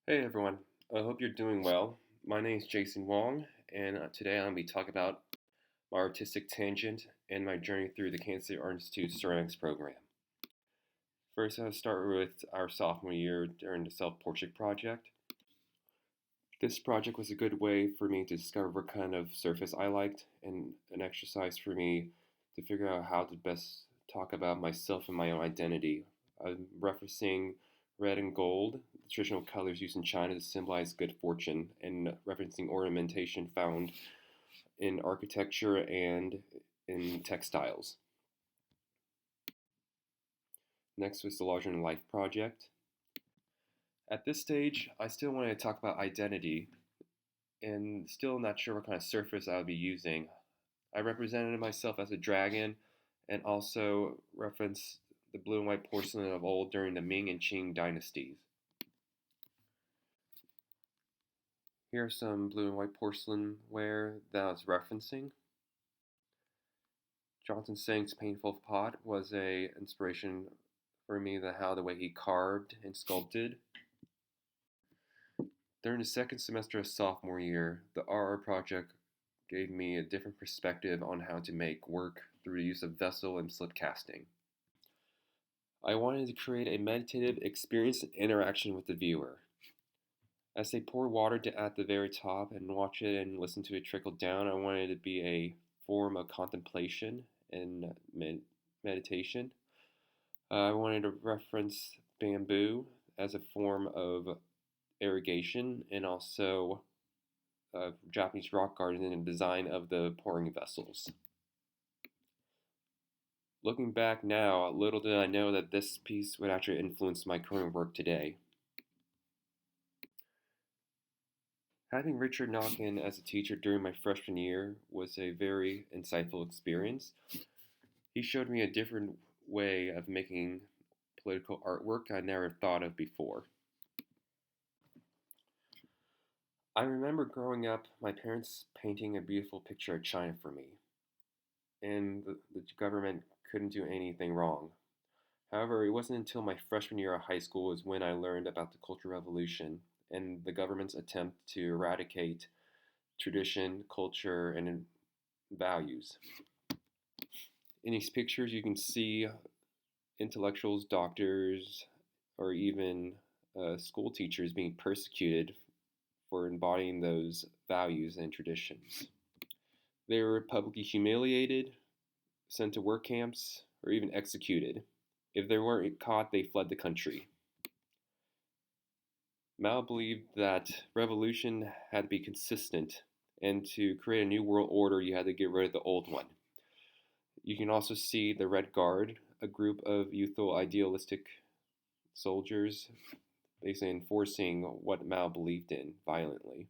Hey everyone, I hope you're doing well. My name is Jason Wang, and today I'm going to be talking about my artistic tangent and my journey through the Kansas City Art Institute ceramics program. First, I'll start with our sophomore year during the self-portrait project. This project was a good way for me to discover what kind of surface I liked and an exercise for me to figure out how to best talk about myself and my own identity. I'm referencing red and gold, the traditional colors used in China to symbolize good fortune, and referencing ornamentation found in architecture and in textiles. Next was the larger than life project. At this stage, I still wanted to talk about identity and still not sure what kind of surface I would be using. I represented myself as a dragon and also referenced the blue and white porcelain of old during the Ming and Qing dynasties. Here are some blue and white porcelain ware that I was referencing. Jonathan Sing's Painful Pot was a inspiration for me to how the way he carved and sculpted. During the second semester of sophomore year, the RR project gave me a different perspective on how to make work through the use of vessel and slip casting. I wanted to create a meditative experience and interaction with the viewer. As they pour water at the very top and watch it and listen to it trickle down, I wanted it to be a form of contemplation and meditation. I wanted to reference bamboo as a form of irrigation and also Japanese rock garden and the design of the pouring vessels. Looking back now, little did I know that this piece would actually influence my current work today. Having Richard Knockin as a teacher during my freshman year was a very insightful experience. He showed me a different way of making political artwork I never thought of before. I remember growing up, my parents painting a beautiful picture of China for me, and the government couldn't do anything wrong. However, it wasn't until my freshman year of high school is when I learned about the Cultural Revolution and the government's attempt to eradicate tradition, culture, and values. In these pictures, you can see intellectuals, doctors, or even school teachers being persecuted for embodying those values and traditions. They were publicly humiliated, sent to work camps, or even executed. If they weren't caught, they fled the country. Mao believed that revolution had to be consistent, and to create a new world order, you had to get rid of the old one. You can also see the Red Guard, a group of youthful idealistic soldiers, basically enforcing what Mao believed in violently.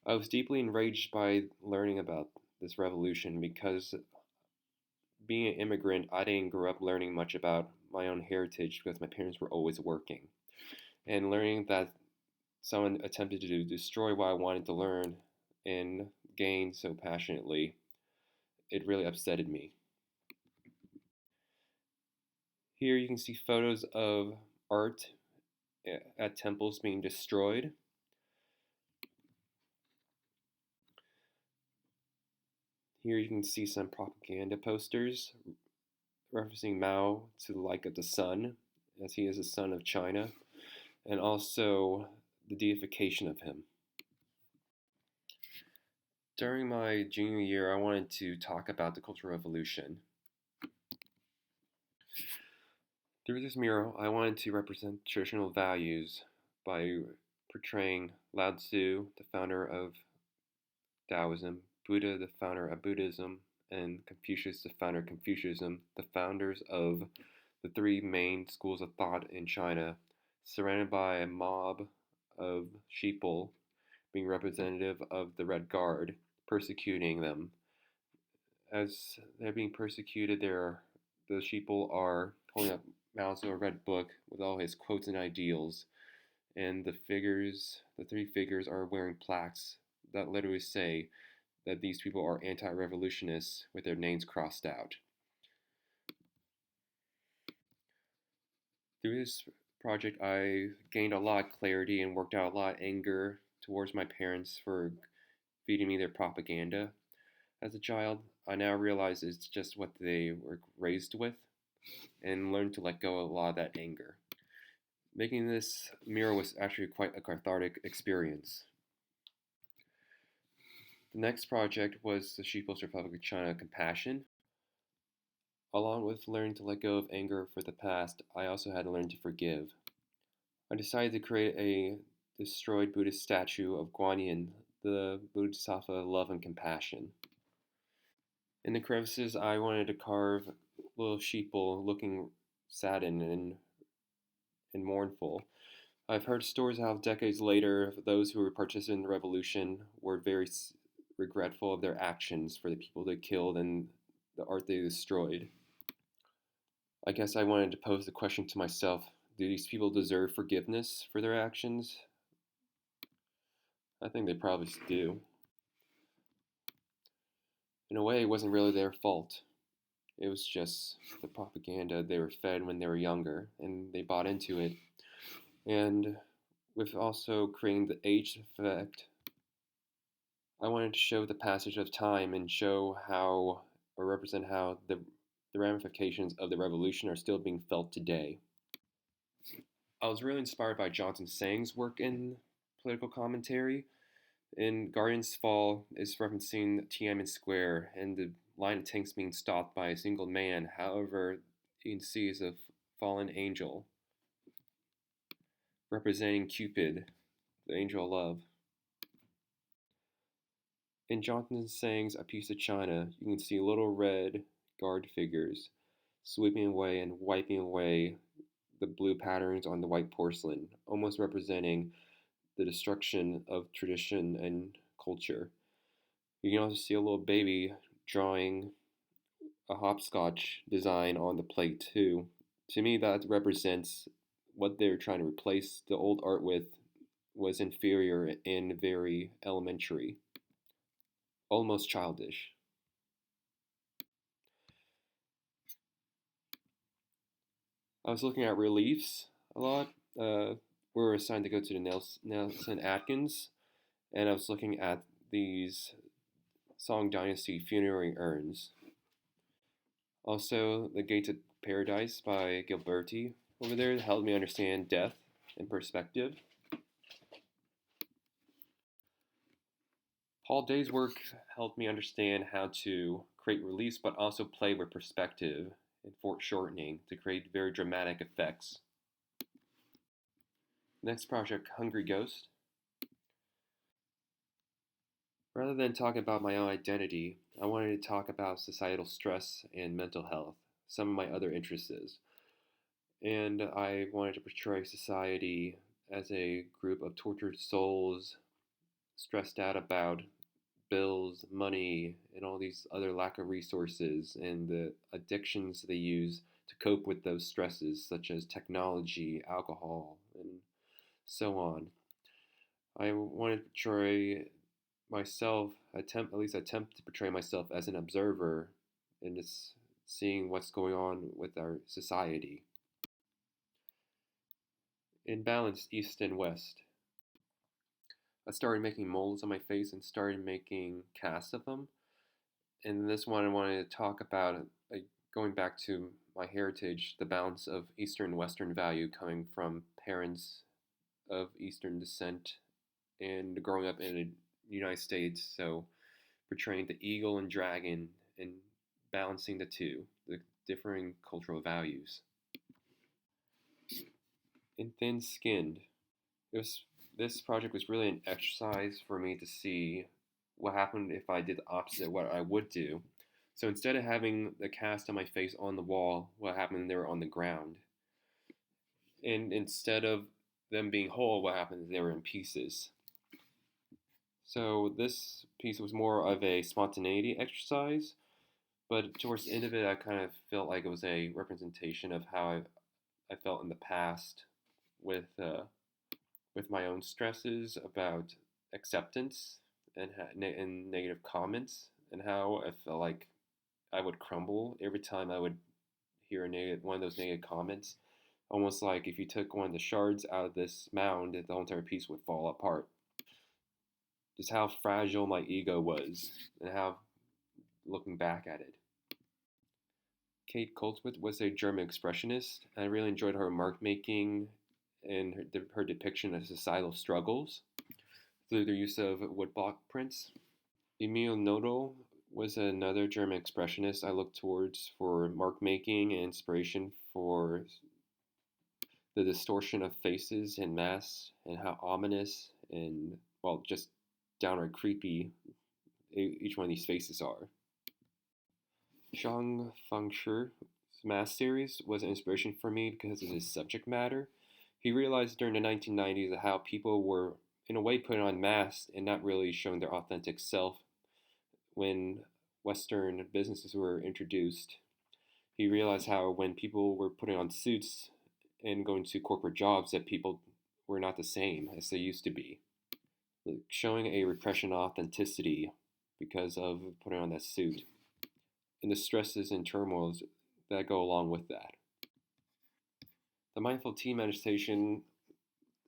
I was deeply enraged by learning about this revolution because being an immigrant, I didn't grow up learning much about my own heritage because my parents were always working. And learning that someone attempted to destroy what I wanted to learn and gain so passionately, it really upsetted me. Here you can see photos of art at temples being destroyed. Here you can see some propaganda posters referencing Mao to the like of the sun, as he is a son of China, and also the deification of him. During my junior year, I wanted to talk about the Cultural Revolution. Through this mural, I wanted to represent traditional values by portraying Lao Tzu, the founder of Taoism, Buddha, the founder of Buddhism, and Confucius, the founder of Confucianism, the founders of the three main schools of thought in China, surrounded by a mob of sheeple being representative of the Red Guard, persecuting them. As they're being persecuted, the sheeple are holding up Mao Zedong's red book with all his quotes and ideals, and the three figures are wearing plaques that literally say that these people are anti-revolutionists with their names crossed out. Through this project, I gained a lot of clarity and worked out a lot of anger towards my parents for feeding me their propaganda as a child. I now realize it's just what they were raised with and learned to let go of a lot of that anger. Making this mural was actually quite a cathartic experience. The next project was the People's Republic of China Compassion. Along with learning to let go of anger for the past, I also had to learn to forgive. I decided to create a destroyed Buddhist statue of Guanyin, the Bodhisattva of love and compassion. In the crevices, I wanted to carve little sheeple looking saddened and mournful. I've heard stories how decades later, those who were participating in the revolution were very regretful of their actions for the people they killed and the art they destroyed. I guess I wanted to pose the question to myself, do these people deserve forgiveness for their actions? I think they probably do. In a way, it wasn't really their fault. It was just the propaganda they were fed when they were younger, and they bought into it. And with also creating the age effect, I wanted to show the passage of time and show how, or represent how the ramifications of the revolution are still being felt today. I was really inspired by Johnson Sang's work in political commentary. In Guardian's Fall is referencing Tiananmen Square and the line of tanks being stopped by a single man. However, you can see is a fallen angel representing Cupid, the angel of love. In Jonathan Sang's A Piece of China, you can see little red guard figures sweeping away and wiping away the blue patterns on the white porcelain, almost representing the destruction of tradition and culture. You can also see a little baby drawing a hopscotch design on the plate too. To me, that represents what they're trying to replace the old art with was inferior and very elementary, almost childish. I was looking at reliefs a lot. We were assigned to go to the Nelson Atkins, and I was looking at these Song Dynasty funerary urns. Also, The Gates of Paradise by Gilberti over there helped me understand death and perspective. Paul Day's work helped me understand how to create reliefs but also play with perspective and foreshortening to create very dramatic effects. Next project, Hungry Ghost. Rather than talking about my own identity, I wanted to talk about societal stress and mental health, some of my other interests. And I wanted to portray society as a group of tortured souls stressed out about bills, money, and all these other lack of resources and the addictions they use to cope with those stresses, such as technology, alcohol, and so on. I wanted to portray myself, at least attempt to portray myself as an observer and just seeing what's going on with our society. In balance, east and west. I started making molds on my face and started making casts of them. And this one I wanted to talk about going back to my heritage, the balance of Eastern and Western value coming from parents of Eastern descent and growing up in the United States. So portraying the eagle and dragon and balancing the two, the differing cultural values. In Thin Skinned, it was this project was really an exercise for me to see what happened if I did the opposite of what I would do. So instead of having the cast on my face on the wall, what happened when they were on the ground? And instead of them being whole, what happened if they were in pieces? So this piece was more of a spontaneity exercise, but towards the end of it, I kind of felt like it was a representation of how I felt in the past with my own stresses about acceptance and negative comments, and how I felt like I would crumble every time I would hear one of those negative comments. almost like if you took one of the shards out of this mound, the whole entire piece would fall apart. Just how fragile my ego was, and how looking back at it. Kate Coldwith was a German expressionist. I really enjoyed her mark making and her depiction of societal struggles through the use of woodblock prints. Emil Nodal was another German expressionist I looked towards for mark making and inspiration for the distortion of faces and masks and how ominous and, well, just downright creepy each one of these faces are. Zhang Fengshi's mask series was an inspiration for me because of his subject matter. He realized during the 1990s how people were, in a way, putting on masks and not really showing their authentic self when Western businesses were introduced. He realized how when people were putting on suits and going to corporate jobs that people were not the same as they used to be. Like showing a repression of authenticity because of putting on that suit. And the stresses and turmoils that go along with that. The mindful tea meditation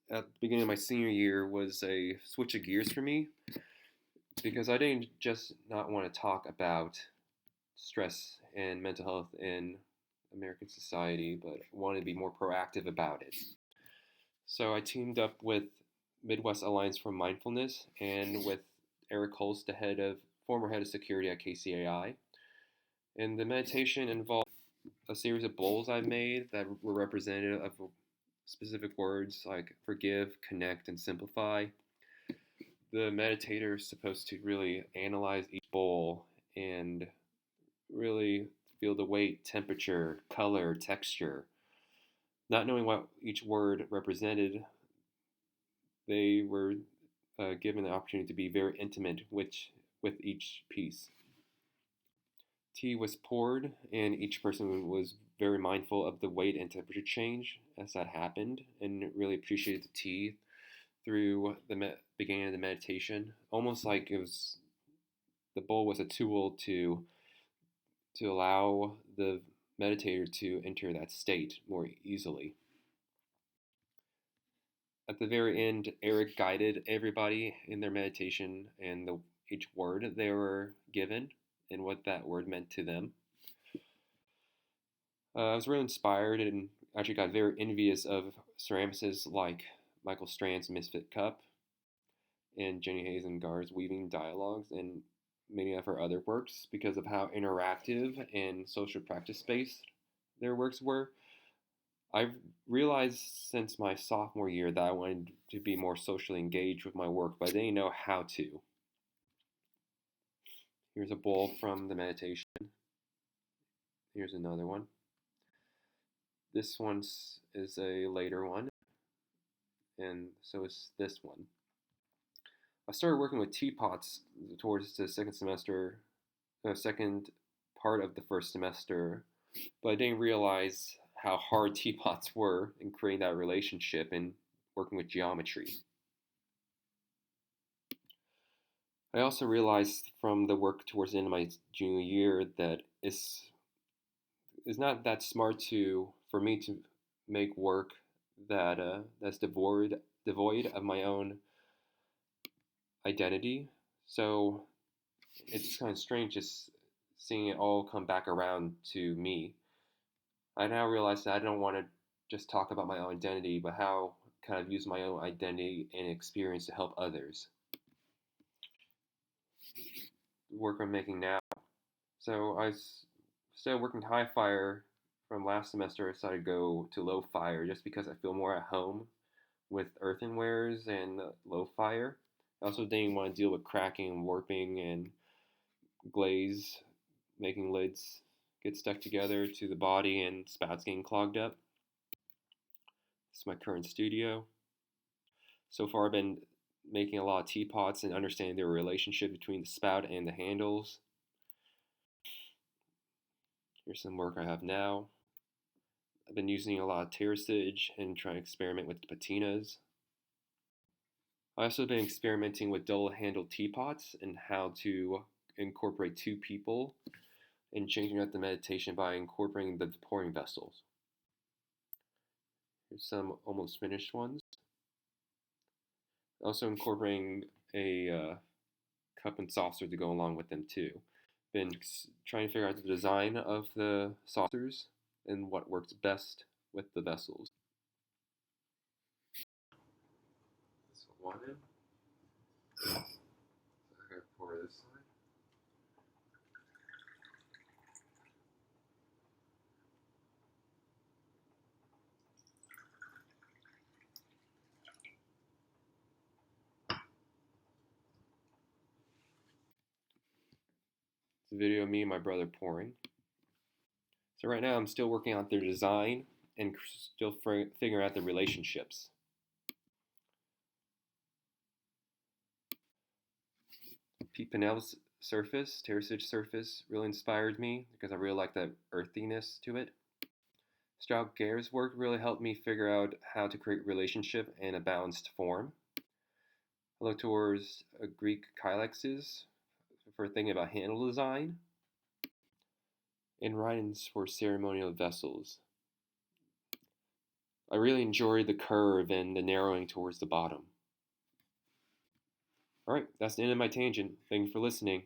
at the beginning of my senior year was a switch of gears for me because I didn't just not want to talk about stress and mental health in American society, but wanted to be more proactive about it. So I teamed up with Midwest Alliance for Mindfulness and with Eric Holst, the former head of security at KCAI. And the meditation involved a series of bowls I made that were representative of specific words like forgive, connect, and simplify. The meditator is supposed to really analyze each bowl and really feel the weight, temperature, color, texture. Not knowing what each word represented, they were given the opportunity to be very intimate with each piece. Tea was poured, and each person was very mindful of the weight and temperature change as that happened, and really appreciated the tea through the beginning of the meditation. Almost like the bowl was a tool to allow the meditator to enter that state more easily. At the very end, Eric guided everybody in their meditation and each word they were given and what that word meant to them. I was really inspired and actually got very envious of ceramicists like Michael Strand's Misfit Cup and Jenny Hazengar's Weaving Dialogues and many of her other works because of how interactive and social practice-based their works were. I've realized since my sophomore year that I wanted to be more socially engaged with my work, but I didn't know how to. Here's a bowl from the meditation. Here's another one. This one is a later one, and so is this one. I started working with teapots towards the second part of the first semester, but I didn't realize how hard teapots were in creating that relationship and working with geometry. I also realized from the work towards the end of my junior year that it's not that smart for me to make work that's devoid of my own identity. So it's kind of strange just seeing it all come back around to me. I now realize that I don't want to just talk about my own identity, but how kind of use my own identity and experience to help others. The work I'm making now. So I started working high fire from last semester. I decided to go to low fire just because I feel more at home with earthenwares and low fire. I also didn't want to deal with cracking and warping and glaze, making lids get stuck together to the body and spouts getting clogged up. This is my current studio. So far I've been making a lot of teapots and understanding the relationship between the spout and the handles. Here's some work I have now. I've been using a lot of terracage and trying to experiment with patinas. I've also been experimenting with double-handled teapots and how to incorporate two people and changing up the meditation by incorporating the pouring vessels. There's some almost finished ones. Also incorporating a cup and saucer to go along with them too. Been trying to figure out the design of the saucers and what works best with the vessels. This one in. So I'm gonna pour this side. It's a video of me and my brother pouring. So right now I'm still working on their design and still figuring out the relationships. Pete Pinel's surface, terracage surface, really inspired me because I really like that earthiness to it. Stroud Gare's work really helped me figure out how to create relationship in a balanced form. I look towards Greek kylexes for thinking about handle design, and Ryan's for ceremonial vessels. I really enjoyed the curve and the narrowing towards the bottom. Alright, that's the end of my tangent. Thank you for listening.